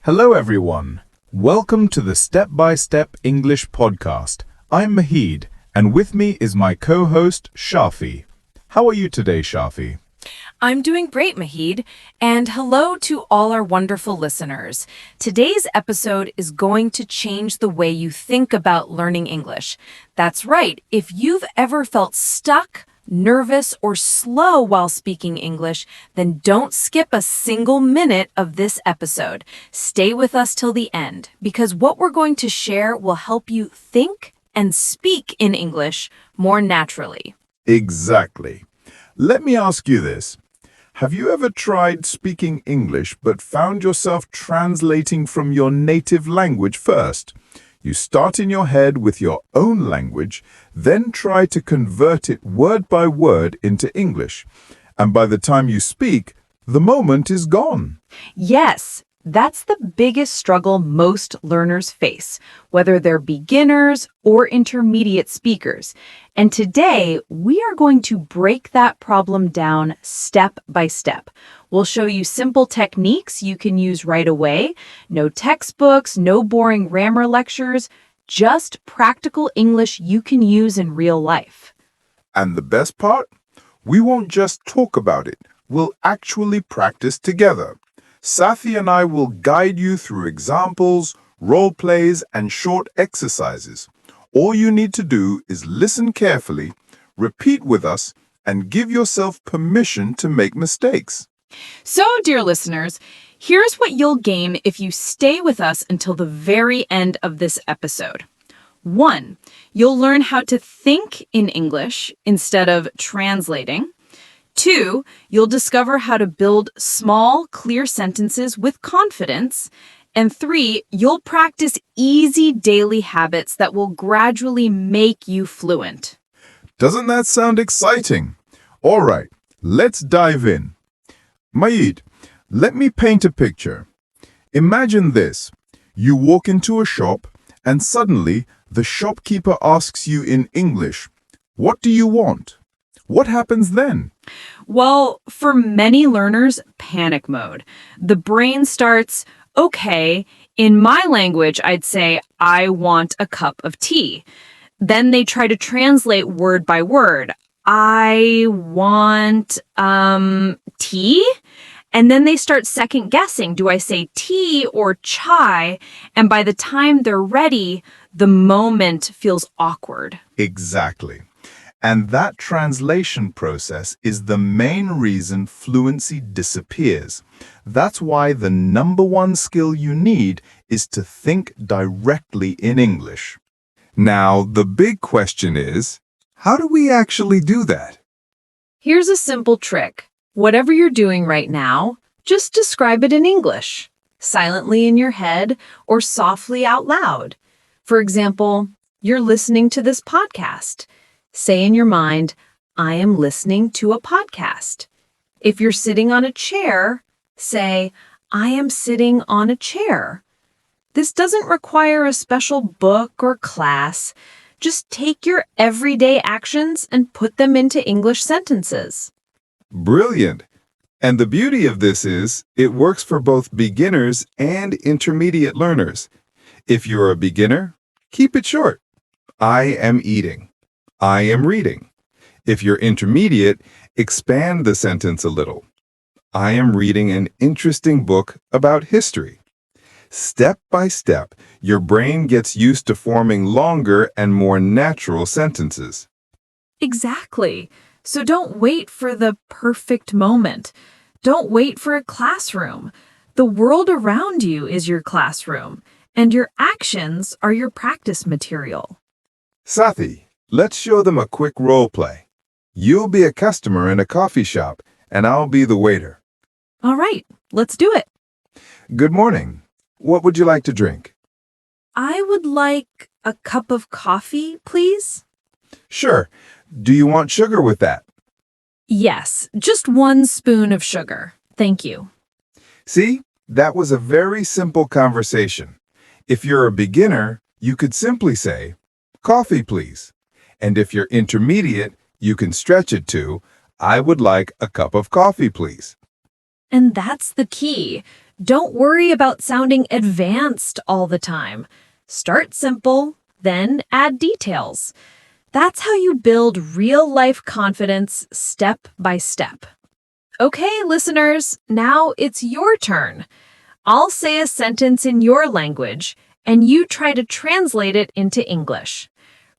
Hello everyone. Welcome to the Step-by-Step English podcast. I'm Mahid, and with me is my co-host, Shafi. How are you today, Shafi? I'm doing great, Mahid, and hello to all our wonderful listeners. Today's episode is going to change the way you think about learning English. That's right, if you've ever felt stuck, nervous, or slow while speaking English, then don't skip a single minute of this episode. Stay with us till the end, because what we're going to share will help you think and speak in English more naturally. Exactly. Let me ask you this. Have you ever tried speaking English but found yourself translating from your native language first? You start in your head with your own language, then try to convert it word by word into English. And by the time you speak, the moment is gone. Yes, that's the biggest struggle most learners face, whether they're beginners or intermediate speakers. And today, we are going to break that problem down step by step. We'll show you simple techniques you can use right away. No textbooks, no boring grammar lectures, just practical English you can use in real life. And the best part? We won't just talk about it. We'll actually practice together. Safi and I will guide you through examples, role plays, and short exercises. All you need to do is listen carefully, repeat with us, and give yourself permission to make mistakes. So, dear listeners, here's what you'll gain if you stay with us until the very end of this episode. 1, you'll learn how to think in English instead of translating. 2, you'll discover how to build small, clear sentences with confidence. And 3, you'll practice easy daily habits that will gradually make you fluent. Doesn't that sound exciting? All right, let's dive in. Maid, let me paint a picture. Imagine this. You walk into a shop and suddenly the shopkeeper asks you in English, "What do you want?" What happens then? Well, for many learners, panic mode. The brain starts, okay, in my language, I'd say, I want a cup of tea. Then they try to translate word by word. I want, tea? And then they start second guessing. Do I say tea or chai? And by the time they're ready, the moment feels awkward. Exactly. And that translation process is the main reason fluency disappears. That's why the number one skill you need is to think directly in English. Now, the big question is, how do we actually do that? Here's a simple trick. Whatever you're doing right now, just describe it in English, silently in your head or softly out loud. For example, you're listening to this podcast. Say in your mind, I am listening to a podcast. If you're sitting on a chair, say, I am sitting on a chair. This doesn't require a special book or class. Just take your everyday actions and put them into English sentences. Brilliant. And the beauty of this is, it works for both beginners and intermediate learners. If you're a beginner, keep it short. I am eating. I am reading. If you're intermediate, expand the sentence a little. I am reading an interesting book about history. Step by step, your brain gets used to forming longer and more natural sentences. Exactly. So don't wait for the perfect moment. Don't wait for a classroom. The world around you is your classroom, and your actions are your practice material. Sathi, let's show them a quick role play. You'll be a customer in a coffee shop, and I'll be the waiter. All right, let's do it. Good morning. What would you like to drink? I would like a cup of coffee, please. Sure. Do you want sugar with that? Yes, just 1 spoon of sugar. Thank you. See, that was a very simple conversation. If you're a beginner, you could simply say, coffee, please. And if you're intermediate, you can stretch it to, I would like a cup of coffee, please. And that's the key. Don't worry about sounding advanced all the time. Start simple, then add details. That's how you build real-life confidence step by step. Okay, listeners, now it's your turn. I'll say a sentence in your language, and you try to translate it into English.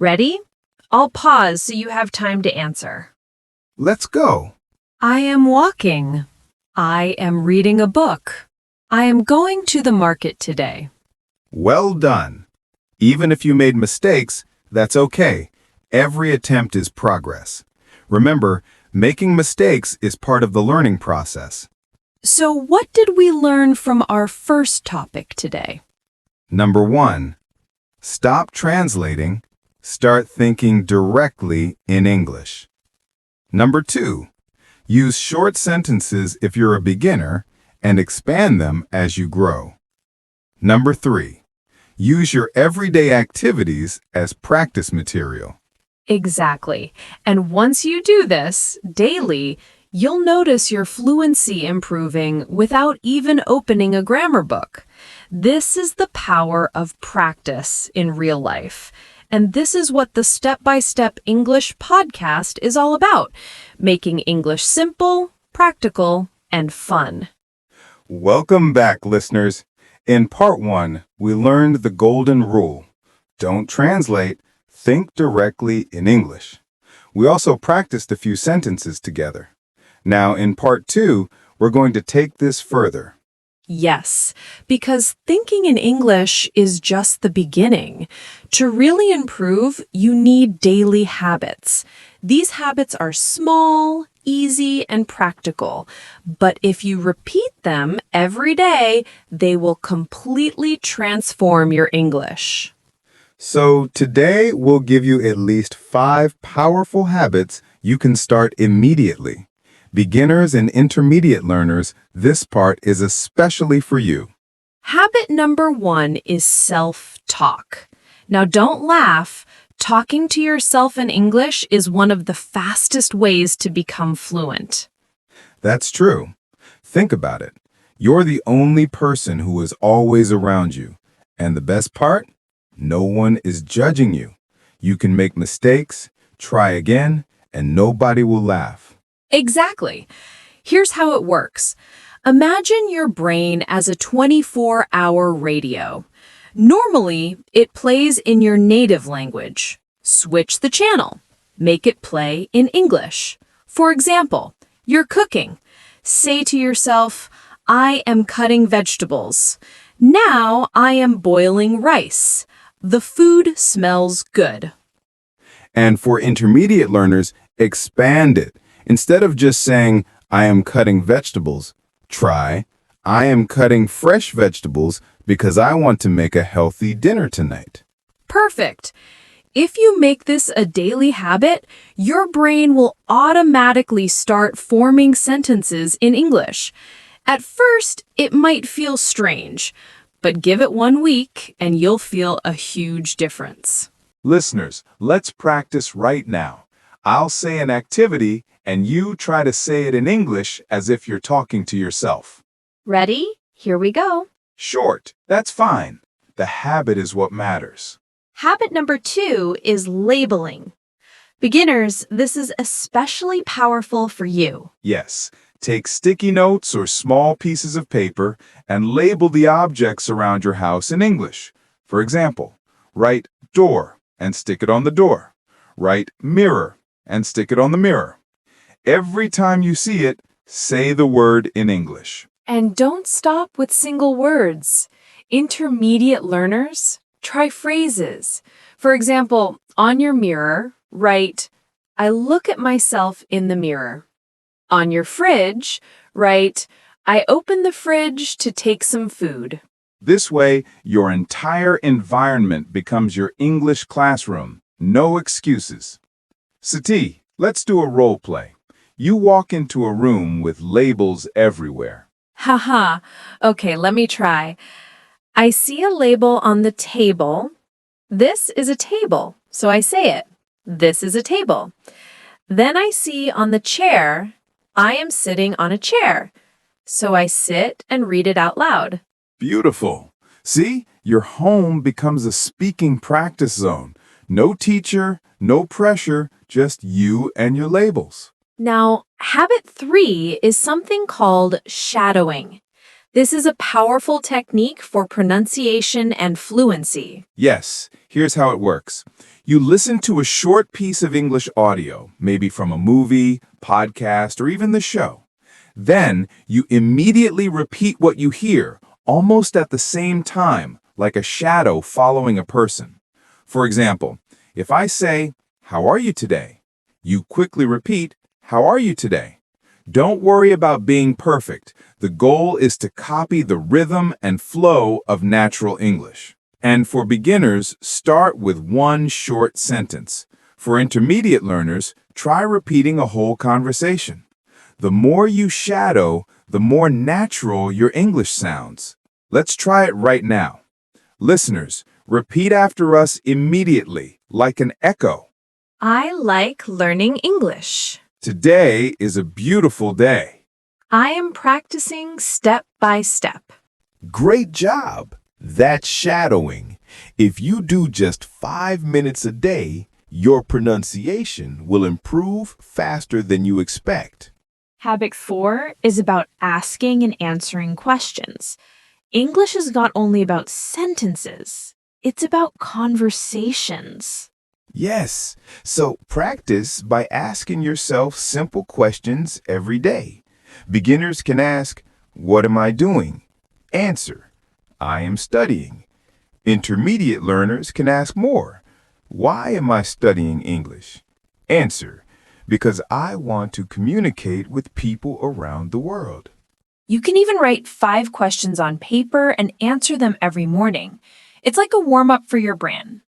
Ready? I'll pause so you have time to answer. Let's go. I am walking. I am reading a book. I am going to the market today. Well done. Even if you made mistakes, that's okay. Every attempt is progress. Remember, making mistakes is part of the learning process. So what did we learn from our first topic today? Number 1. Stop translating. Start thinking directly in English. Number 2. Use short sentences if you're a beginner and expand them as you grow. Number 3. Use your everyday activities as practice material. Exactly. And once you do this daily, you'll notice your fluency improving without even opening a grammar book. This is the power of practice in real life. And this is what the Step-by-Step English podcast is all about, making English simple, practical, and fun. Welcome back, listeners. In part 1, we learned the golden rule. Don't translate, think directly in English. We also practiced a few sentences together. Now, in part 2, we're going to take this further. Yes, because thinking in English is just the beginning. To really improve, you need daily habits. These habits are small, easy, and practical. But if you repeat them every day, they will completely transform your English. So today, we'll give you at least 5 powerful habits you can start immediately. Beginners and intermediate learners, this part is especially for you. Habit number 1 is self-talk. Now, don't laugh. Talking to yourself in English is one of the fastest ways to become fluent. That's true. Think about it. You're the only person who is always around you. And the best part? No one is judging you. You can make mistakes, try again, and nobody will laugh. Exactly. Here's how it works. Imagine your brain as a 24-hour radio. Normally, it plays in your native language. Switch the channel. Make it play in English. For example, you're cooking. Say to yourself, I am cutting vegetables. Now I am boiling rice. The food smells good. And for intermediate learners, expand it. Instead of just saying, I am cutting vegetables, try, I am cutting fresh vegetables because I want to make a healthy dinner tonight. Perfect. If you make this a daily habit, your brain will automatically start forming sentences in English. At first, it might feel strange, but give it 1 week and you'll feel a huge difference. Listeners, let's practice right now. I'll say an activity and you try to say it in English as if you're talking to yourself. Ready? Here we go. Short, that's fine. The habit is what matters. Habit number 2 is labeling. Beginners, this is especially powerful for you. Yes, take sticky notes or small pieces of paper and label the objects around your house in English. For example, write door and stick it on the door. Write mirror and stick it on the mirror. Every time you see it, say the word in English. And don't stop with single words. Intermediate learners, try phrases. For example, on your mirror, write, I look at myself in the mirror. On your fridge, write, I open the fridge to take some food. This way, your entire environment becomes your English classroom. No excuses. Sati, let's do a role play. You walk into a room with labels everywhere. Haha. Okay, let me try. I see a label on the table. This is a table, so I say it. This is a table. Then I see on the chair, I am sitting on a chair. So I sit and read it out loud. Beautiful. See, your home becomes a speaking practice zone. No teacher, no pressure, just you and your labels. Now, habit 3 is something called shadowing. This is a powerful technique for pronunciation and fluency. Yes, here's how it works. You listen to a short piece of English audio, maybe from a movie, podcast, or even the show. Then you immediately repeat what you hear, almost at the same time, like a shadow following a person. For example, if I say, "How are you today?" you quickly repeat, "How are you today?" Don't worry about being perfect. The goal is to copy the rhythm and flow of natural English. And for beginners, start with one short sentence. For intermediate learners, try repeating a whole conversation. The more you shadow, the more natural your English sounds. Let's try it right now. Listeners, repeat after us immediately, like an echo. I like learning English. Today is a beautiful day. I am practicing step by step. Great job! That's shadowing. If you do just 5 minutes a day, your pronunciation will improve faster than you expect. Habit 4 is about asking and answering questions. English is not only about sentences, it's about conversations. Yes, so practice by asking yourself simple questions every day. Beginners can ask, "What am I doing?" Answer, "I am studying." Intermediate learners can ask more. "Why am I studying English?" Answer, "Because I want to communicate with people around the world." You can even write 5 questions on paper and answer them every morning. It's like a warm-up for your brain.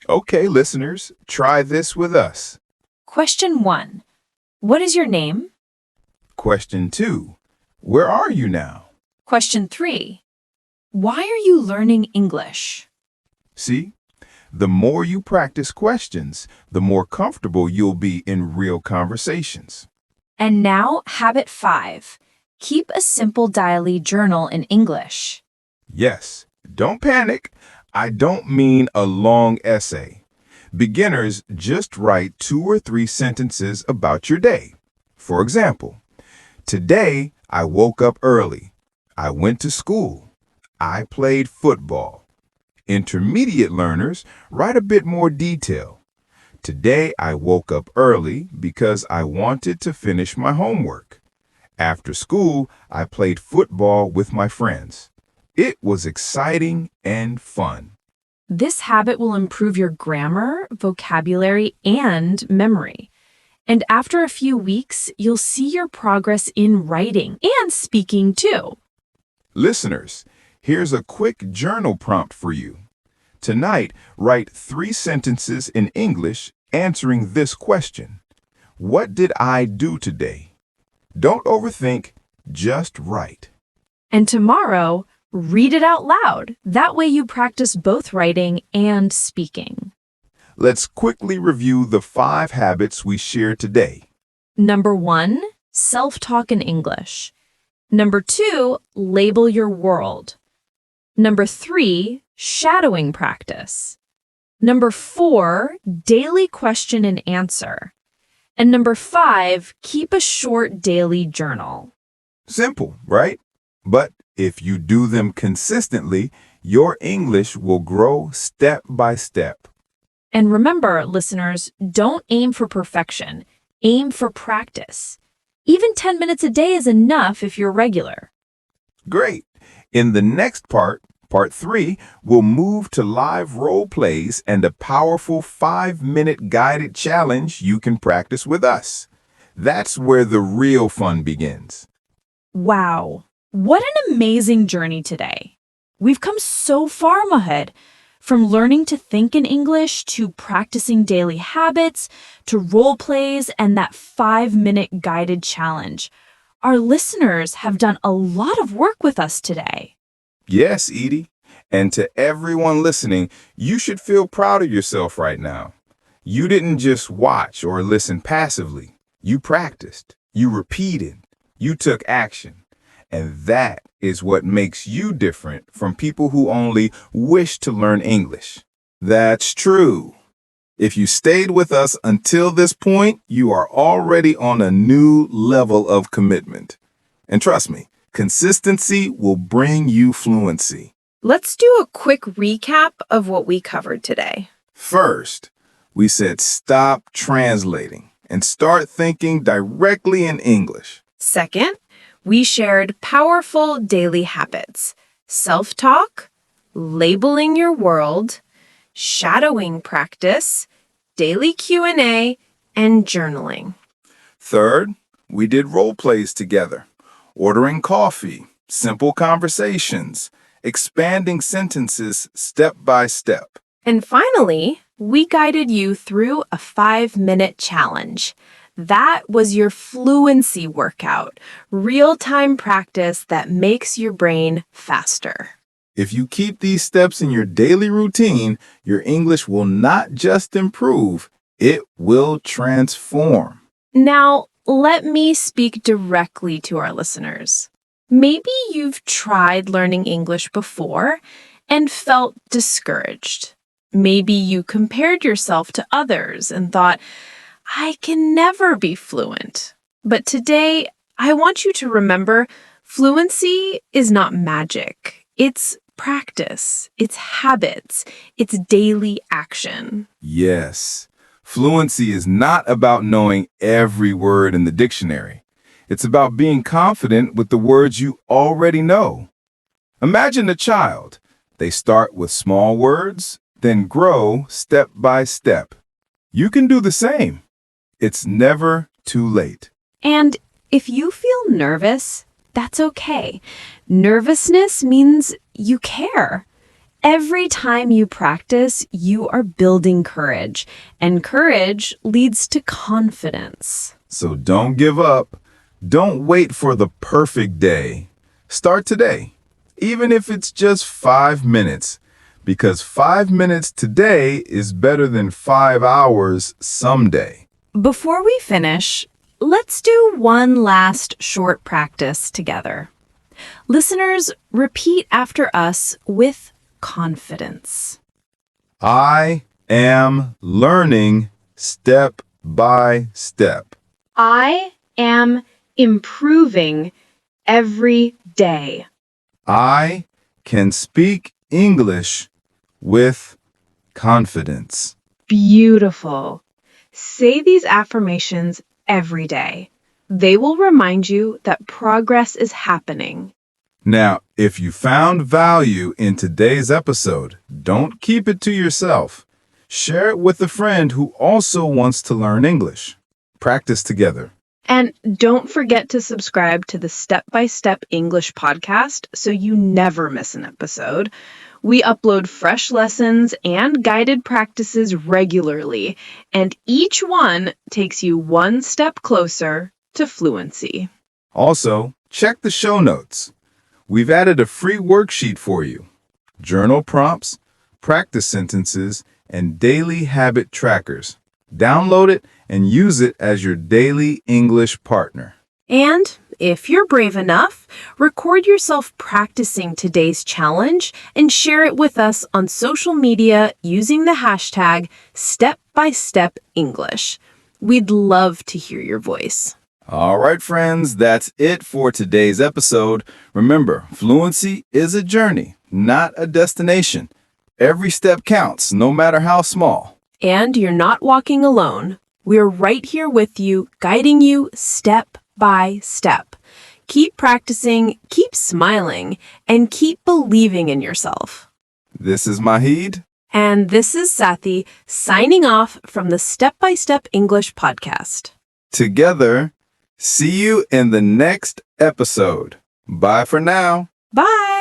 Okay, listeners, try this with us. Question 1. What is your name? Question 2, where are you now? Question 3. Why are you learning English? See, the more you practice questions, the more comfortable you'll be in real conversations. And now, habit 5. Keep a simple daily journal in English. Yes, don't panic. I don't mean a long essay. Beginners just write 2 or 3 sentences about your day. For example, today I woke up early. I went to school. I played football. Intermediate learners write a bit more detail. Today I woke up early because I wanted to finish my homework. After school, I played football with my friends. It was exciting and fun. This habit will improve your grammar, vocabulary, and memory. And after a few weeks, you'll see your progress in writing and speaking too. Listeners, here's a quick journal prompt for you. Tonight, write 3 sentences in English answering this question. What did I do today? Don't overthink, just write. And tomorrow, read it out loud. That way you practice both writing and speaking. Let's quickly review the 5 habits we shared today. Number 1, self-talk in English. Number 2, label your world. Number 3, shadowing practice. Number 4, daily question and answer. And number 5, keep a short daily journal. Simple, right? But if you do them consistently, your English will grow step by step. And remember, listeners, don't aim for perfection. Aim for practice. Even 10 minutes a day is enough if you're regular. Great. In the next part 3, we'll move to live role plays and a powerful 5-minute guided challenge you can practice with us. That's where the real fun begins. Wow, what an amazing journey today. We've come so far ahead, from learning to think in English to practicing daily habits to role plays and that 5-minute guided challenge. Our listeners have done a lot of work with us today. Yes, Edie. And to everyone listening, you should feel proud of yourself right now. You didn't just watch or listen passively. You practiced. You repeated. You took action. And that is what makes you different from people who only wish to learn English. That's true. If you stayed with us until this point, you are already on a new level of commitment. And trust me, consistency will bring you fluency. Let's do a quick recap of what we covered today. First, we said stop translating and start thinking directly in English. Second, we shared powerful daily habits: self-talk, labeling your world, shadowing practice, daily Q&A, and journaling. Third, we did role plays together, ordering coffee, simple conversations, expanding sentences step by step. And finally, we guided you through a 5-minute challenge. That was your fluency workout, real-time practice that makes your brain faster. If you keep these steps in your daily routine, your English will not just improve, it will transform. Now, let me speak directly to our listeners. Maybe you've tried learning English before and felt discouraged. Maybe you compared yourself to others and thought, I can never be fluent. But today, I want you to remember, fluency is not magic. It's practice, it's habits, it's daily action. Yes, fluency is not about knowing every word in the dictionary. It's about being confident with the words you already know. Imagine a child. They start with small words, then grow step by step. You can do the same. It's never too late. And if you feel nervous, that's okay. Nervousness means you care. Every time you practice, you are building courage, and courage leads to confidence. So don't give up. Don't wait for the perfect day. Start today, even if it's just 5 minutes, because 5 minutes today is better than 5 hours someday. Before we finish, let's do one last short practice together. Listeners, repeat after us with confidence. I am learning step by step. I am improving every day. I can speak English with confidence. Beautiful. Say these affirmations every day. They will remind you that progress is happening. Now, if you found value in today's episode, don't keep it to yourself. Share it with a friend who also wants to learn English. Practice together. And don't forget to subscribe to the Step-by-Step English podcast so you never miss an episode. We upload fresh lessons and guided practices regularly, and each one takes you one step closer to fluency. Also, check the show notes. We've added a free worksheet for you. Journal prompts, practice sentences, and daily habit trackers. Download it and use it as your daily English partner. And if you're brave enough, record yourself practicing today's challenge and share it with us on social media using the hashtag StepByStepEnglish. We'd love to hear your voice. All right, friends, that's it for today's episode. Remember, fluency is a journey, not a destination. Every step counts, no matter how small. And you're not walking alone. We're right here with you, guiding you step by step. Keep practicing, keep smiling, and keep believing in yourself. This is Mahid. And this is Sathi, signing off from the Step-by-Step English podcast. Together, see you in the next episode. Bye for now. Bye!